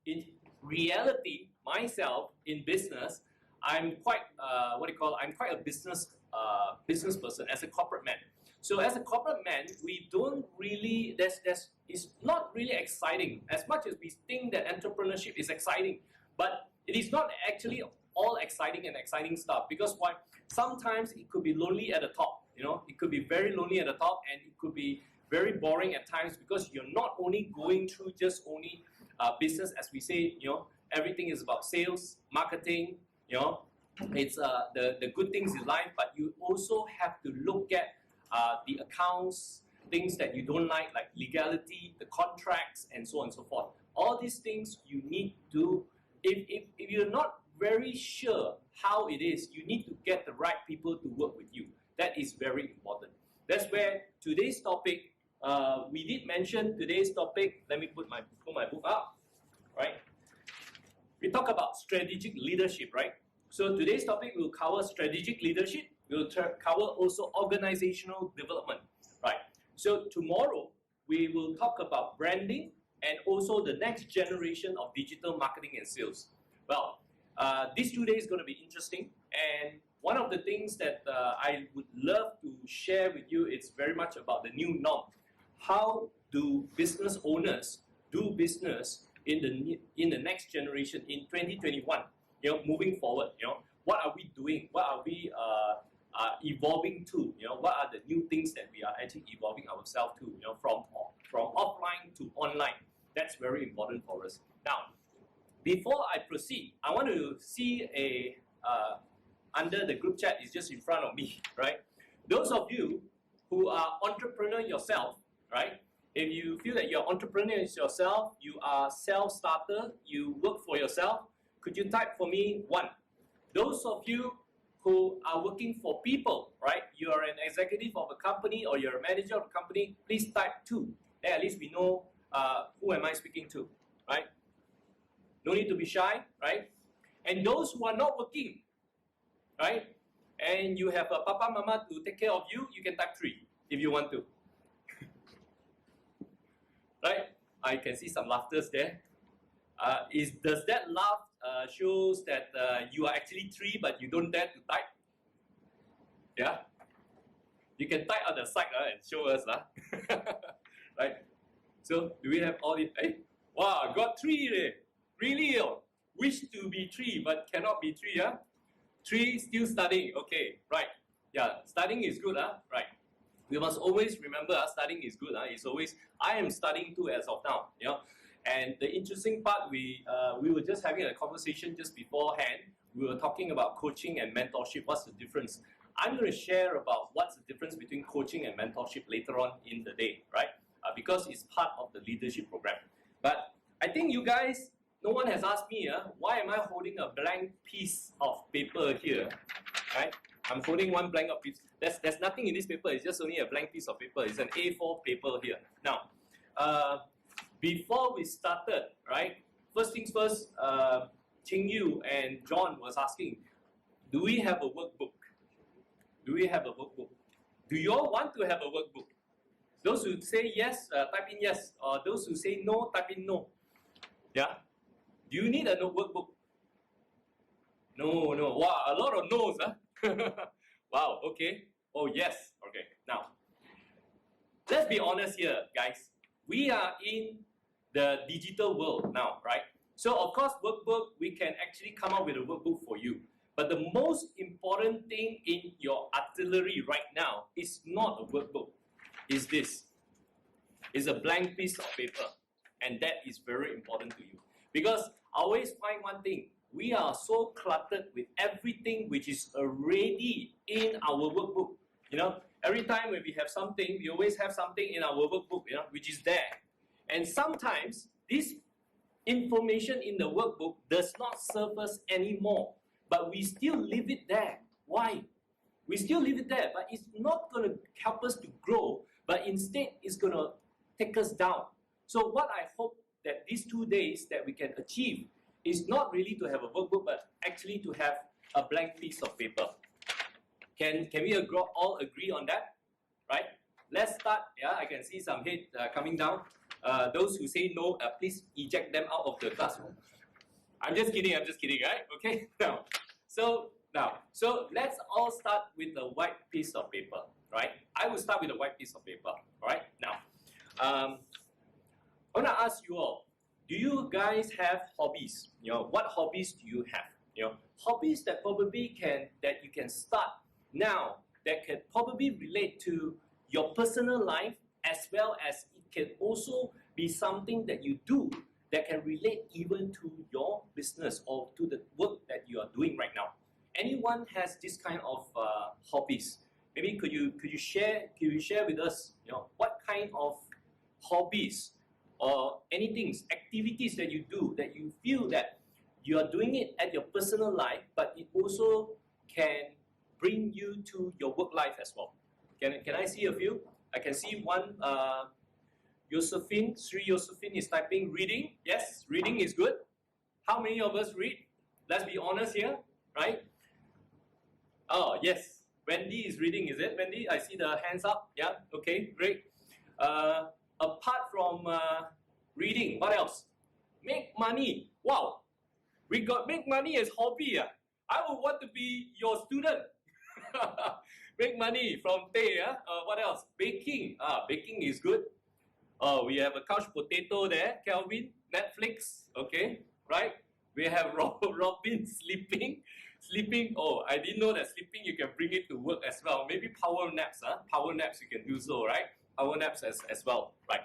in reality, myself in business, I'm quite I'm quite a business person as a corporate man. So as a corporate man, we don't really it's not really exciting as much as we think that entrepreneurship is exciting, but it is not actually all exciting and exciting stuff, because why? Sometimes it could be lonely at the top, it could be very lonely at the top, and it could be very boring at times, because you're not only going through just only business, as we say, everything is about sales, marketing, it's the good things in life, but you also have to look at the accounts, things that you don't like legality, the contracts, and so on and so forth. All these things you need to, if you're not very sure how it is, you need to get the right people to work with you. That is very important. That's where today's topic, we did mention today's topic. Let me put my book up, right? We talk about strategic leadership, right? So today's topic will cover strategic leadership. We'll cover also organizational development, right? So tomorrow we will talk about branding and also the next generation of digital marketing and sales. Well, these 2 days is going to be interesting, and one of the things that I would love to share with you is very much about the new norm. How do business owners do business in the next generation in 2021? Moving forward, what are we doing? What are we evolving to? What are the new things that we are actually evolving ourselves to? From offline to online. That's very important for us. Now, before I proceed, I want to see under the group chat is just in front of me, right? Those of you who are entrepreneur yourself, right? If you feel that you're entrepreneurs yourself, you are self-starter, you work for yourself, could you type for me 1? Those of you who are working for people, right? You are an executive of a company or you're a manager of a company, please type 2. Then at least we know who am I speaking to, right? No need to be shy, right? And those who are not working, right? And you have a papa, mama to take care of you, you can type 3 if you want to. Right? I can see some laughters there. Does that laugh shows that you are actually 3 but you don't dare to type? Yeah? You can type on the side and show us. Right? So, do we have all the... Hey, wow, got 3 Really? Wish to be 3 but cannot be 3. 3 still studying. Okay, right. Yeah, studying is good. Right. We must always remember studying is good. It's always, I am studying too as of now. And the interesting part, we were just having a conversation just beforehand. We were talking about coaching and mentorship. What's the difference? I'm going to share about what's the difference between coaching and mentorship later on in the day, right? Because it's part of the leadership program. But I think you guys, no one has asked me, why am I holding a blank piece of paper here, right? I'm holding one blank of piece. There's nothing in this paper. It's just only a blank piece of paper. It's an A4 paper here. Now, before we started, right? First things first, Ching Yu and John was asking, do we have a workbook? Do we have a workbook? Do you all want to have a workbook? Those who say yes, type in yes. Or those who say no, type in no. Yeah? Do you need a workbook? No. Wow, a lot of no's, Wow, okay. Oh, yes. Okay, now, let's be honest here, guys. We are in the digital world now, right? So, of course, workbook, we can actually come up with a workbook for you. But the most important thing in your artillery right now is not a workbook. Is this. It's a blank piece of paper. And that is very important to you. Because I always find one thing. We are so cluttered with everything which is already in our workbook. Every time when we have something, we always have something in our workbook, which is there. And sometimes this information in the workbook does not serve us anymore. But we still leave it there. Why? We still leave it there, but it's not going to help us to grow, but instead it's going to take us down. So what I hope that these 2 days that we can achieve is not really to have a workbook, but actually to have a blank piece of paper. Can we all agree on that? Right? Let's start. Yeah, I can see some head coming down. Those who say no, please eject them out of the classroom. I'm just kidding, right? Okay, so let's all start with a white piece of paper, right? I will start with a white piece of paper, right? Now, I want to ask you all, do you guys have hobbies? What hobbies do you have? Hobbies that you can start now that can probably relate to your personal life, as well as it can also be something that you do that can relate even to your business or to the work that you are doing right now. Anyone has this kind of hobbies? Maybe could you share with us? What kind of hobbies or anything, activities that you do that you feel that you are doing it at your personal life, but it also can bring you to your work life as well. Can I see a few? I can see one. Sri Josephine is typing reading. Yes, reading is good. How many of us read? Let's be honest here, right? Oh, yes. Wendy is reading, is it? Wendy, I see the hands up. Yeah, okay, great. Apart from reading, what else? Make money. Wow, we got make money as hobby. I would want to be your student. Make money from Tay. What else? Baking. Baking is good. Oh, we have a couch potato there, Kelvin. Netflix, okay, right? We have Robin sleeping. Oh, I didn't know that sleeping you can bring it to work as well. Maybe power naps, Power naps you can do so, right? Power naps as well, right?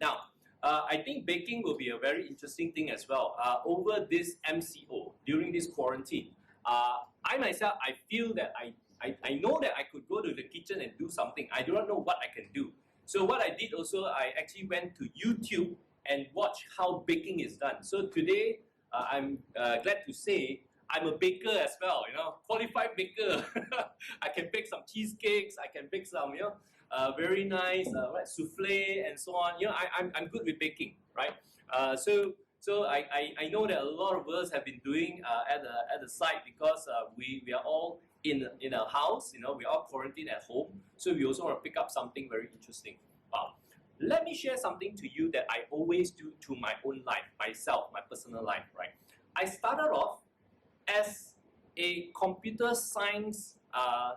Now, I think baking will be a very interesting thing as well. Over this MCO, during this quarantine, I myself, I feel that I know that I could go to the kitchen and do something. I do not know what I can do. So what I did also, I actually went to YouTube and watched how baking is done. So today, I'm glad to say I'm a baker as well, qualified baker. I can bake some cheesecakes, I can bake some, very nice souffle and so on. I'm good with baking, right? So I know that a lot of us have been doing at the site because we are all in a house, we are all quarantined at home. So we also want to pick up something very interesting. Wow. Let me share something to you that I always do to my own life, myself, my personal life, right? I started off as a computer science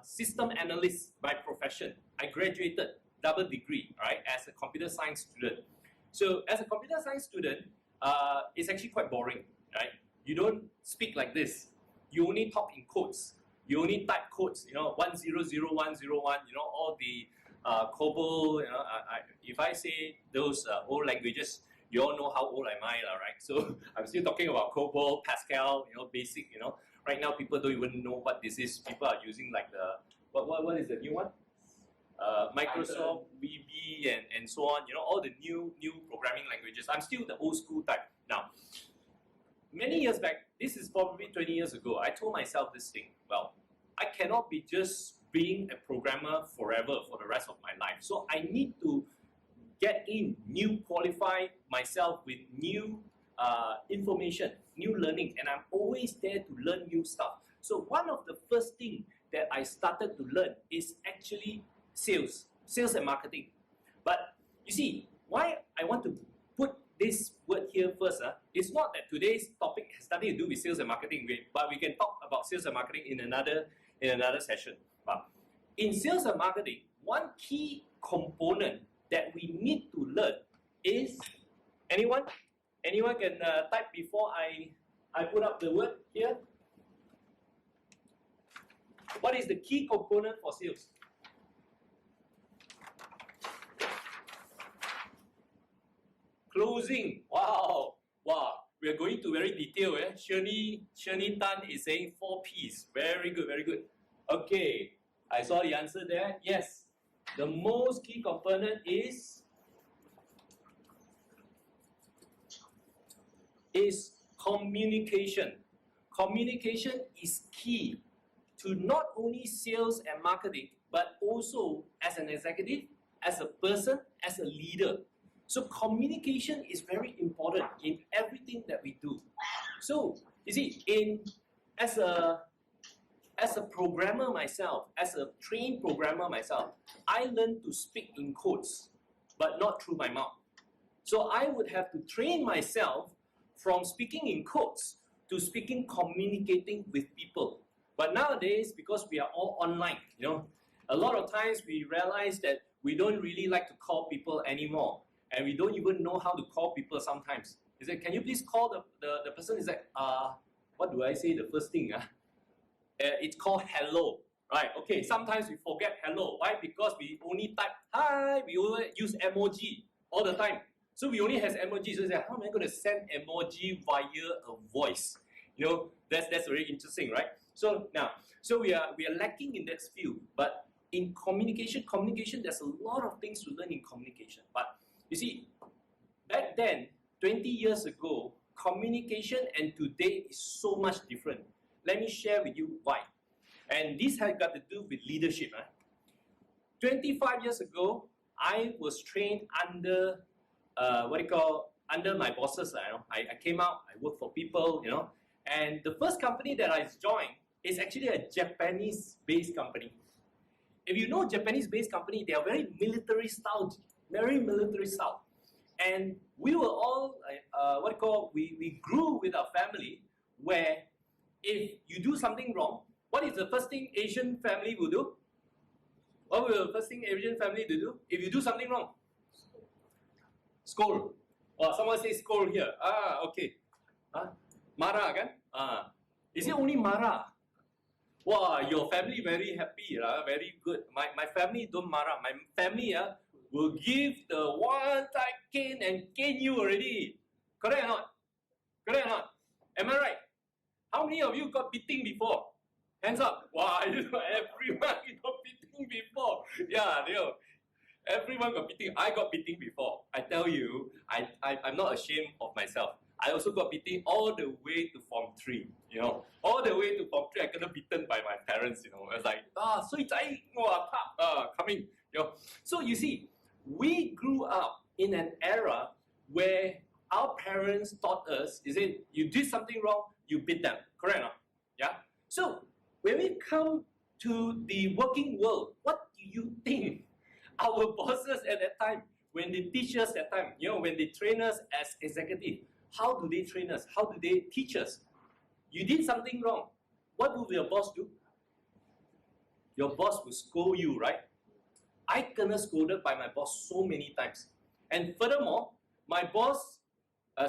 system analyst by profession. I graduated double degree, right, as a computer science student. So as a computer science student, it's actually quite boring, right? You don't speak like this. You only talk in codes. You only type codes, 100101, all the COBOL, if I say those old languages, you all know how old am I, right? So I'm still talking about COBOL, Pascal, basic, Right now people don't even know what this is. People are using like what is the new one? Microsoft, VB, and so on, all the new programming languages. I'm still the old school type. Now, many years back, this is probably 20 years ago, I told myself this thing, well, I cannot be just being a programmer forever for the rest of my life. So I need to get qualify myself with new information, new learning, and I'm always there to learn new stuff. So one of the first things that I started to learn is actually sales and marketing. But you see, why I want to put this word here first, it's not that today's topic has nothing to do with sales and marketing, but we can talk about sales and marketing in another session. But in sales and marketing, one key component that we need to learn is, anyone can type before I put up the word here? What is the key component for sales? Closing. Wow. We are going to very detailed. Shirley Tan is saying 4 P's. Very good. Okay, I saw the answer there. Yes, the most key component is communication. Communication is key to not only sales and marketing, but also as an executive, as a person, as a leader. So communication is very important in everything that we do. So you see, as a programmer myself, as a trained programmer myself, I learned to speak in codes. but not through my mouth. So I would have to train myself from speaking in quotes to speaking, communicating with people. But nowadays, because we are all online, a lot of times we realize that we don't really like to call people anymore, and we don't even know how to call people sometimes. Is it, can you please call the person? Is that, what do I say the first thing? It's called hello, right? Okay, sometimes we forget hello. Why? Because we only type hi, we only use emoji all the time. So we only has emoji. So it's like, how am I going to send emoji via a voice? That's very interesting, right? So now, we are lacking in that field. But in communication, there's a lot of things to learn in communication. But you see, back then, 20 years ago, communication and today is so much different. Let me share with you why. And this has got to do with leadership. 25 years ago, I was trained under under my bosses. I came out, I worked for people, and the first company that I joined is actually a Japanese-based company. If you know Japanese-based company, they are very military style. And we were all, we grew with our family, where if you do something wrong, what is the first thing Asian family will do? What will the first thing Asian family do? If you do something wrong? Scold. Oh, someone says scold here. Okay. Marah kan? Is it only marah? Wow, your family very happy, very good. My family don't marah. My family will give the one-time cane and cane you already. Correct or not? Correct or not? Am I right? How many of you got beating before? Hands up. Wow, everyone got beating before. Yeah, everyone got beating. I got beating before. I tell you, I'm not ashamed of myself. I also got beating all the way to Form 3. All the way to Form 3, I got beaten by my parents. I was like, coming. So you see, we grew up in an era where our parents taught us, you did something wrong, you beat them. Correct or not? Yeah? So when we come to the working world, what do you think our bosses at that time, when they teach us that time, when they train us as executive, how do they train us? How do they teach us? You did something wrong. What will your boss do? Your boss will scold you, right? I got scolded by my boss so many times. And furthermore, my boss, I'm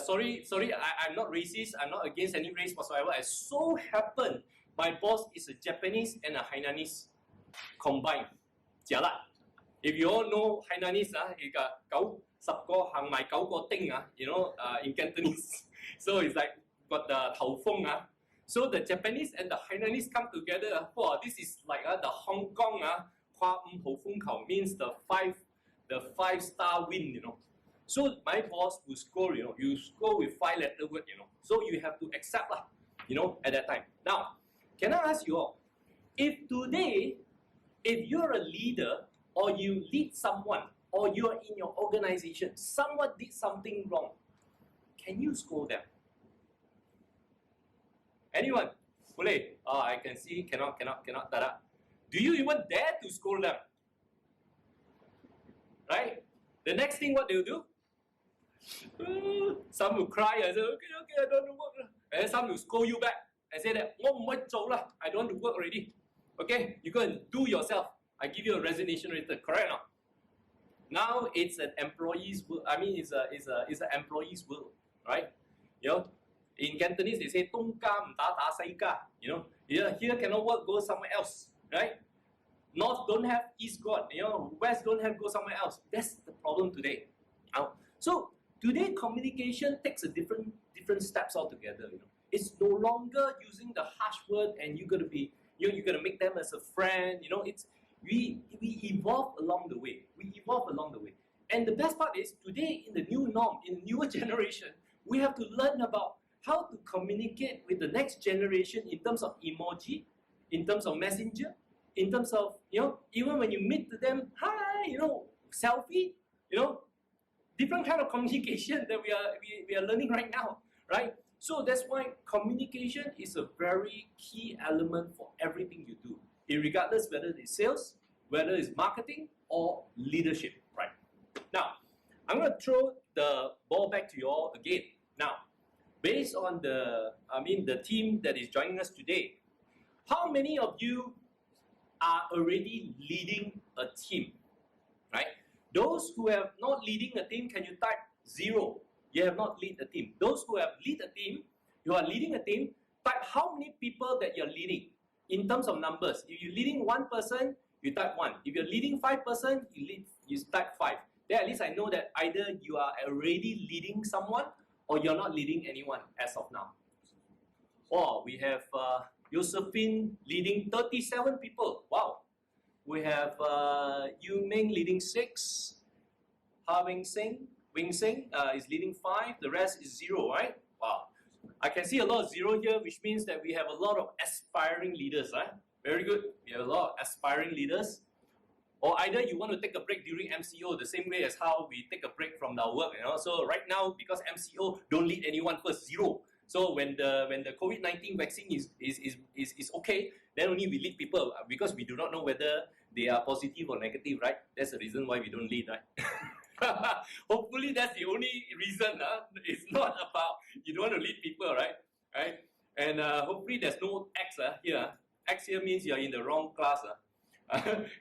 not racist, I'm not against any race whatsoever. It so happened, my boss is a Japanese and a Hainanese combined. Jialat. If you all know Hainanese, you got 10個行埋9個丁, in Cantonese. So it's like got the 頭風. So the Japanese and the Hainanese come together. Wow, this is like the Hong Kong 跨五號風球 means the five-star win. So my boss will score, you score with 5-letter word, So you have to accept at that time. Now, can I ask you all, if today, if you're a leader or you lead someone or you're in your organization, someone did something wrong, can you scold them? Anyone? Boleh? I can see, cannot, tada. Do you even dare to scold them? Right? The next thing, what they'll do? Some will cry and say, okay, I don't want to work. And some will scold you back and say that, I don't want to work already. Okay, you go and do yourself. I give you a resignation letter, correct or not? Now it's an employee's world. It's an employee's world, right? In Cantonese they say, 東家唔打打西家. Here cannot work, go somewhere else, right? North don't have, East got, West don't have, go somewhere else. That's the problem today. So today communication takes a different steps altogether. It's no longer using the harsh word and you're gonna make them as a friend. We evolve along the way. And the best part is today in the new norm, in the newer generation, we have to learn about how to communicate with the next generation in terms of emoji, in terms of messenger, in terms of, even when you meet them, hi, selfie, different kind of communication that we are learning right now, right? So that's why communication is a very key element for everything you do, regardless whether it's sales, whether it's marketing or leadership, right? Now, I'm going to throw the ball back to you all again. Now, based on the team that is joining us today, how many of you are already leading a team, right? Those who have not leading a team, can you type 0? You have not lead a team. Those who have lead a team, you are leading a team, type how many people that you're leading in terms of numbers. If you're leading 1 person, you type 1. If you're leading 5 person, you type 5. Then at least I know that either you are already leading someone or you're not leading anyone as of now. Oh, we have Josephine leading 37 people. Wow. We have Yu Ming leading 6. Ha Wing Sing is leading 5. The rest is 0, right? Wow. I can see a lot of 0 here, which means that we have a lot of aspiring leaders. Right? Very good. We have a lot of aspiring leaders. Or either you want to take a break during MCO, the same way as how we take a break from our work. So right now, because MCO, don't lead anyone first, 0. So when the COVID-19 vaccine is okay, then only we lead people because we do not know whether they are positive or negative, right? That's the reason why we don't lead, right? Hopefully that's the only reason. It's not about you don't want to lead people, right? And hopefully there's no X here. X here means you're in the wrong class.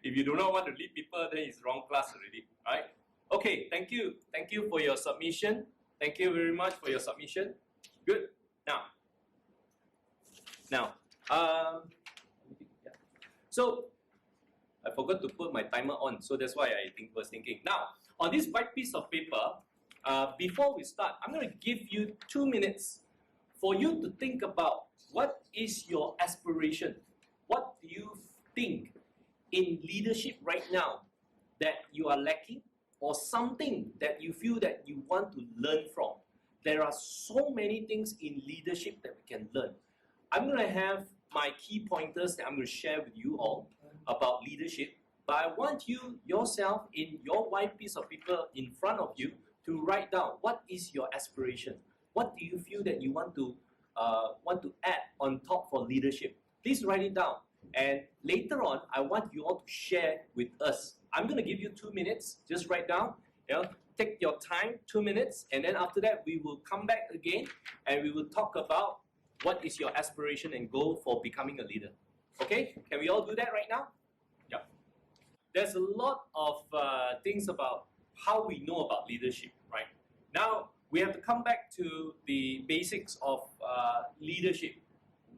If you do not want to lead people, then it's wrong class already, right? Okay, thank you. Thank you for your submission. Thank you very much for your submission. Good. Now, so I forgot to put my timer on, so that's why I was thinking. Now, on this white piece of paper, before we start, I'm going to give you 2 minutes for you to think about what is your aspiration. What do you think in leadership right now that you are lacking, or something that you feel that you want to learn from? There are so many things in leadership that we can learn. I'm going to have my key pointers that I'm going to share with you all about leadership, but I want you yourself in your white piece of paper in front of you to write down what is your aspiration. What do you feel that you want to add on top for leadership? Please write it down. And later on, I want you all to share with us. I'm going to give you 2 minutes. Just write down. Take your time, 2 minutes, and then after that, we will come back again and we will talk about what is your aspiration and goal for becoming a leader. Okay? Can we all do that right now? Yeah. There's a lot of things about how we know about leadership, right? Now, we have to come back to the basics of leadership.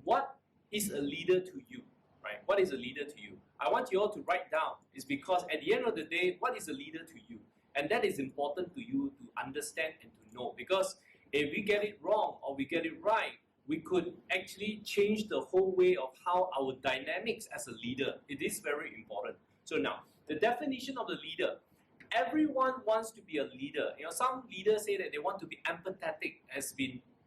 What is a leader to you? Right? What is a leader to you? I want you all to write down. It's because at the end of the day, what is a leader to you? And that is important to you to understand and to know. Because if we get it wrong or we get it right, we could actually change the whole way of how our dynamics as a leader. It is very important. So now, the definition of the leader. Everyone wants to be a leader. Some leaders say that they want to be empathetic,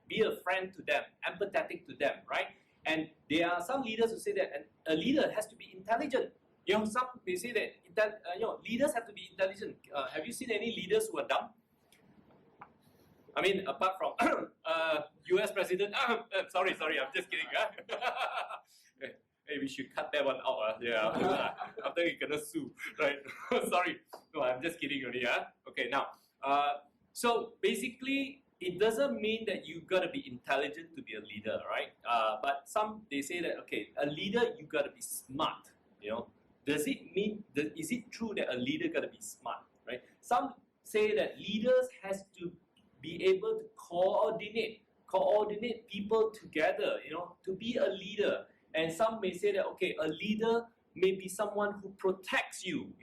be a friend to them, empathetic to them, right? And there are some leaders who say that a leader has to be intelligent. Some may say that leaders have to be intelligent. Have you seen any leaders who are dumb? I mean, apart from U.S. President. Sorry, I'm just kidding. Hey, we should cut that one out. Yeah, after we gonna sue, right? Sorry, no, I'm just kidding only. Okay, now, so basically, it doesn't mean that you gotta be intelligent to be a leader, right? But they say that a leader you gotta be smart. Does it mean is it true that a leader gotta be smart, right? Some say that leaders has to be able to coordinate people together, to be a leader. And some may say that a leader may be someone who protects you.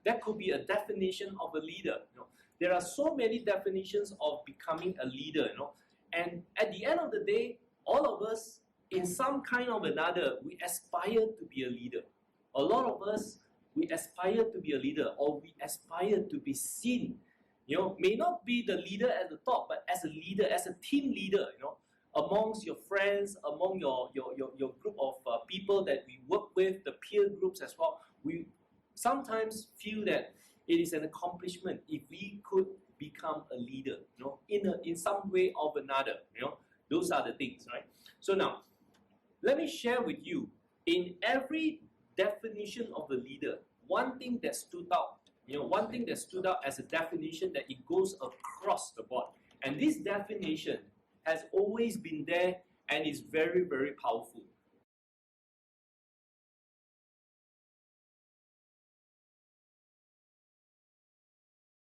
That could be a definition of a leader. There are so many definitions of becoming a leader, and at the end of the day, all of us, in some kind of another, we aspire to be a leader. A lot of us, we aspire to be a leader, or we aspire to be seen. May not be the leader at the top, but as a leader, as a team leader, amongst your friends, among your group of people that we work with, the peer groups as well, we sometimes feel that it is an accomplishment if we could become a leader, in some way or another, those are the things, right? So now, let me share with you, in every definition of the leader, one thing that stood out one thing that stood out as a definition that it goes across the board. And this definition has always been there and is very, very powerful.